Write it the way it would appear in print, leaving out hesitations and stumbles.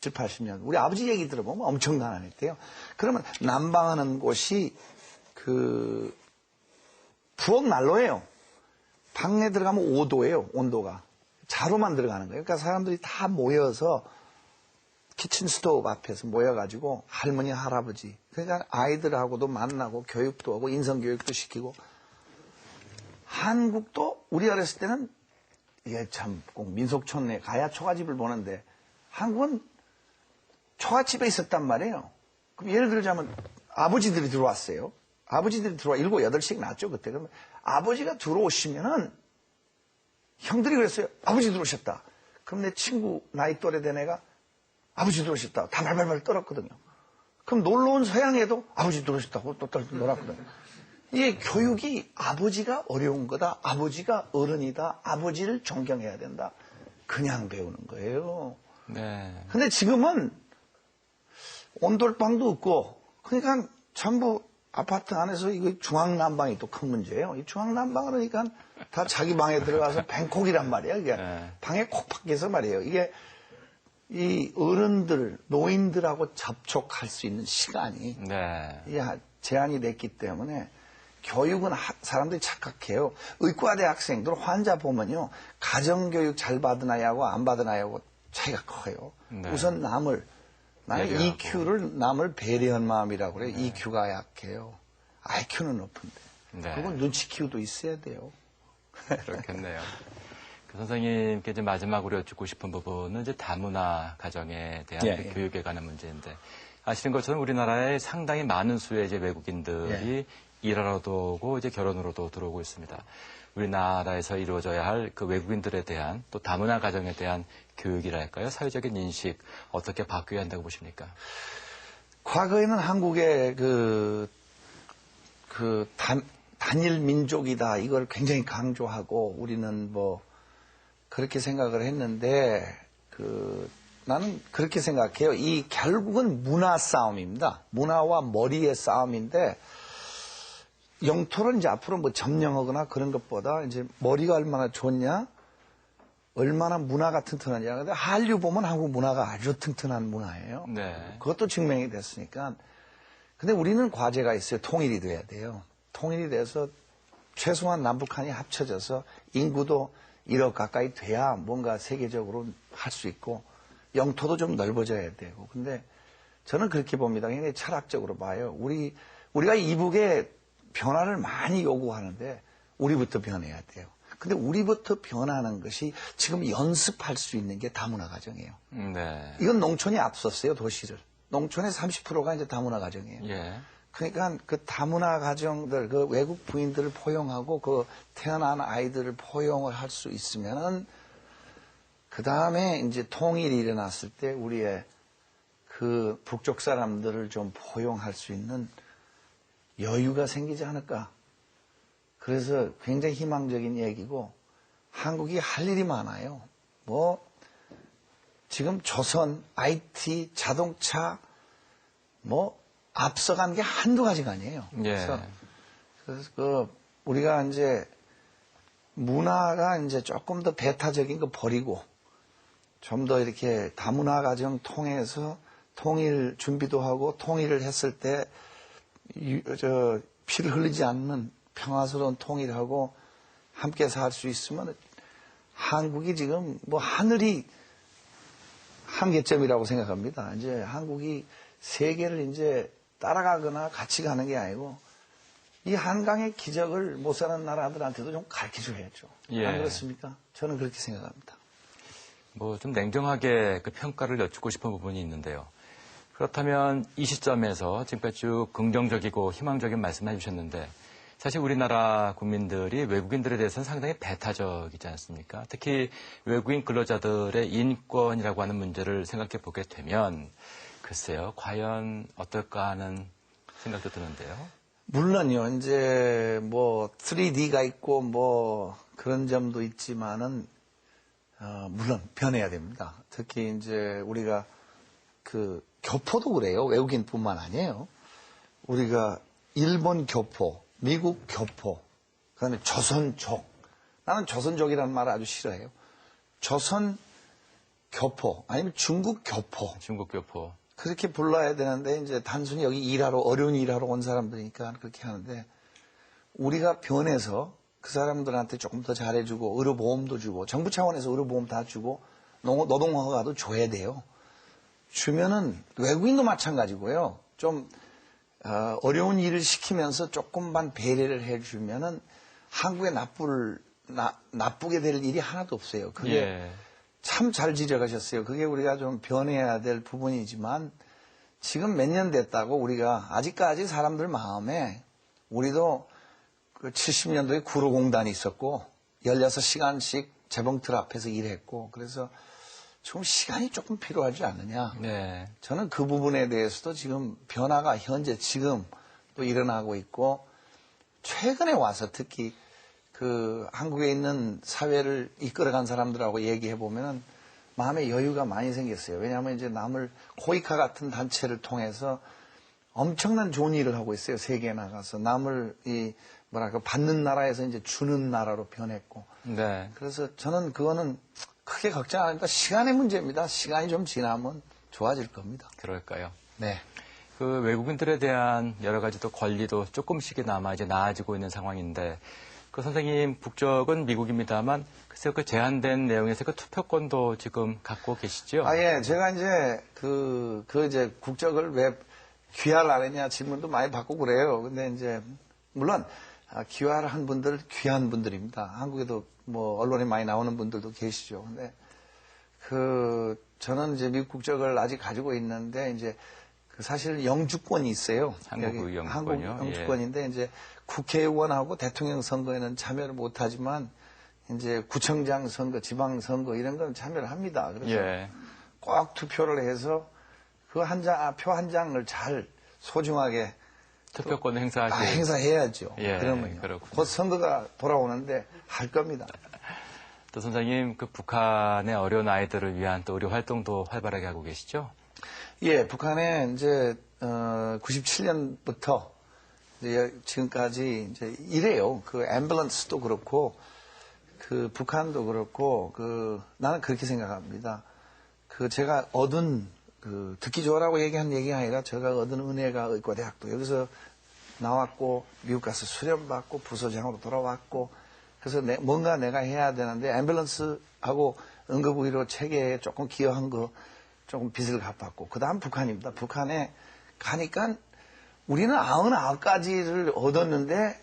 70, 80년. 우리 아버지 얘기 들어보면 엄청 가난했대요. 그러면 난방하는 곳이 부엌 난로예요. 방에 들어가면 5도예요, 온도가. 자로만 들어가는 거예요. 그러니까 사람들이 다 모여서 키친 스토브 앞에서 모여가지고 할머니, 할아버지. 그러니까 아이들하고도 만나고 교육도 하고 인성교육도 시키고. 한국도 우리 어렸을 때는 이게 참 꼭 민속촌에 가야 초가집을 보는데 한국은 초가집에 있었단 말이에요. 그럼 예를 들자면 아버지들이 들어왔어요. 아버지들이 들어와 7, 8씩 났죠, 그때. 그러면 아버지가 들어오시면은 형들이 그랬어요. 아버지 들어오셨다. 그럼 내 친구 나이 또래 된 애가 아버지 들어오셨다. 다 발발발 떨었거든요. 그럼 놀러 온 서양에도 아버지 들어오셨다고 또 놀았거든요. 이게 교육이 아버지가 어려운 거다. 아버지가 어른이다. 아버지를 존경해야 된다. 그냥 배우는 거예요. 네. 근데 지금은 온돌방도 없고, 그러니까 전부 아파트 안에서 이거 중앙난방이 또 큰 문제예요. 이 중앙난방을 그러니까 다 자기 방에 들어가서 뱅콕이란 말이야. 이게 네. 방에 콕 박혀서 말이에요. 이게 이 어른들, 노인들하고 접촉할 수 있는 시간이 네. 제한이 됐기 때문에 교육은 사람들이 착각해요. 의과대 학생들 환자 보면요. 가정교육 잘 받으나야고 안 받으나야고 차이가 커요. 네. 우선 나는 배려하고. EQ를 남을 배려한 마음이라고 그래요. EQ가 약해요. IQ는 높은데. 네. 그건 눈치 키우도 있어야 돼요. 그렇겠네요. 그 선생님께 이제 마지막으로 여쭙고 싶은 부분은 이제 다문화 가정에 대한 그 교육에 관한 문제인데, 아시는 것처럼 우리나라에 상당히 많은 수의 이제 외국인들이 일하러도 오고 이제 결혼으로도 들어오고 있습니다. 우리나라에서 이루어져야 할 그 외국인들에 대한 또 다문화 가정에 대한 교육이랄까요? 사회적인 인식 어떻게 바뀌어야 한다고 보십니까? 과거에는 한국의 단일 민족이다. 이걸 굉장히 강조하고 우리는 뭐 그렇게 생각을 했는데 나는 그렇게 생각해요. 이 결국은 문화 싸움입니다. 문화와 머리의 싸움인데 영토를 이제 앞으로 뭐 점령하거나 그런 것보다 이제 머리가 얼마나 좋냐, 얼마나 문화가 튼튼하냐. 근데 한류 보면 한국 문화가 아주 튼튼한 문화예요. 네. 그것도 증명이 됐으니까. 근데 우리는 과제가 있어요. 통일이 돼야 돼요. 통일이 돼서 최소한 남북한이 합쳐져서 인구도 1억 가까이 돼야 뭔가 세계적으로 할 수 있고 영토도 좀 넓어져야 되고. 근데 저는 그렇게 봅니다. 굉장히 철학적으로 봐요. 우리가 이북에 변화를 많이 요구하는데 우리부터 변해야 돼요. 근데 우리부터 변하는 것이 지금 연습할 수 있는 게 다문화 가정이에요. 네. 이건 농촌이 앞섰어요, 도시를. 농촌의 30%가 이제 다문화 가정이에요. 예. 그러니까 그 다문화 가정들, 그 외국 부인들을 포용하고 그 태어난 아이들을 포용을 할 수 있으면은 그 다음에 이제 통일이 일어났을 때 우리의 그 북쪽 사람들을 좀 포용할 수 있는 여유가 생기지 않을까. 그래서 굉장히 희망적인 얘기고 한국이 할 일이 많아요. 뭐 지금 조선, IT, 자동차 뭐 앞서간 게 한두 가지가 아니에요. 예. 그래서 우리가 이제 문화가 이제 조금 더 배타적인 거 버리고 좀 더 이렇게 다문화 가정 통해서 통일 준비도 하고 통일을 했을 때 피를 흘리지 않는 평화스러운 통일하고 함께 살 수 있으면 한국이 지금 뭐 하늘이 한계점이라고 생각합니다. 이제 한국이 세계를 이제 따라가거나 같이 가는 게 아니고 이 한강의 기적을 못 사는 나라들한테도 좀 가르쳐 줘야죠. 예. 안 그렇습니까? 저는 그렇게 생각합니다. 뭐 좀 냉정하게 그 평가를 여쭙고 싶은 부분이 있는데요. 그렇다면 이 시점에서 지금까지 쭉 긍정적이고 희망적인 말씀을 해주셨는데 사실 우리나라 국민들이 외국인들에 대해서는 상당히 배타적이지 않습니까? 특히 외국인 근로자들의 인권이라고 하는 문제를 생각해 보게 되면 글쎄요, 과연 어떨까 하는 생각도 드는데요. 물론요, 이제 뭐 3D가 있고 뭐 그런 점도 있지만은 물론 변해야 됩니다. 특히 이제 우리가 그 교포도 그래요. 외국인뿐만 아니에요. 우리가 일본 교포, 미국 교포, 그다음에 조선족. 나는 조선족이라는 말을 아주 싫어해요. 조선 교포 아니면 중국 교포 중국 교포. 그렇게 불러야 되는데 이제 단순히 여기 일하러 어려운 일하러 온 사람들이니까 그렇게 하는데 우리가 변해서 그 사람들한테 조금 더 잘해주고 의료보험도 주고 정부 차원에서 의료보험 다 주고 노동허가도 줘야 돼요. 주면은 외국인도 마찬가지고요. 좀 어려운 일을 시키면서 조금만 배려를 해주면은 한국에 나쁘게 될 일이 하나도 없어요. 그게 예. 참 잘 지적하셨어요. 그게 우리가 좀 변해야 될 부분이지만 지금 몇 년 됐다고 우리가 아직까지 사람들 마음에 우리도 그 70년도에 구로공단이 있었고 16시간씩 재봉틀 앞에서 일했고 그래서 좀 시간이 조금 필요하지 않느냐. 네. 저는 그 부분에 대해서도 지금 변화가 현재 지금 또 일어나고 있고 최근에 와서 특히 그 한국에 있는 사회를 이끌어간 사람들하고 얘기해 보면은 마음에 여유가 많이 생겼어요. 왜냐하면 이제 남을 코이카 같은 단체를 통해서 엄청난 좋은 일을 하고 있어요. 세계에 나가서 남을 받는 나라에서 이제 주는 나라로 변했고. 네. 그래서 저는 그거는 크게 걱정 안 합니다. 시간의 문제입니다. 시간이 좀 지나면 좋아질 겁니다. 그럴까요? 네. 그 외국인들에 대한 여러 가지 또 권리도 조금씩이나마 이제 나아지고 있는 상황인데 그 선생님 국적은 미국입니다만 글쎄요 그 제한된 내용에서 그 투표권도 지금 갖고 계시죠? 예. 제가 이제 이제 국적을 왜 귀화를 안 했냐 질문도 많이 받고 그래요. 근데 이제 물론 귀화를 한 분들 귀한 분들입니다. 한국에도 뭐 언론에 많이 나오는 분들도 계시죠. 근데 저는 이제 미국 국적을 아직 가지고 있는데 이제 사실 영주권이 있어요. 한국 영주권이요? 한국 영주권인데 이제 국회의원하고 대통령 선거에는 참여를 못하지만 이제 구청장 선거, 지방 선거 이런 건 참여를 합니다. 그래서 예. 꼭 투표를 해서 그 표 한 장을 잘 소중하게 투표권을 행사하시 행사해야죠. 예, 그러면요. 그렇군요. 곧 선거가 돌아오는데 할 겁니다. 또 선생님 그 북한의 어려운 아이들을 위한 또 의료 활동도 활발하게 하고 계시죠? 예, 북한에 이제 97년부터 이제 지금까지 이제 이래요. 그 앰뷸런스도 그렇고 그 북한도 그렇고 나는 그렇게 생각합니다. 제가 얻은 듣기 좋으라고 얘기한 얘기가 아니라 제가 얻은 은혜가 의과대학도 여기서 나왔고 미국 가서 수련받고 부서장으로 돌아왔고 그래서 뭔가 내가 해야 되는데 앰뷸런스하고 응급의료 체계에 조금 기여한 거 조금 빚을 갚았고 그 다음 북한입니다. 북한에 가니까 우리는 99가지를 얻었는데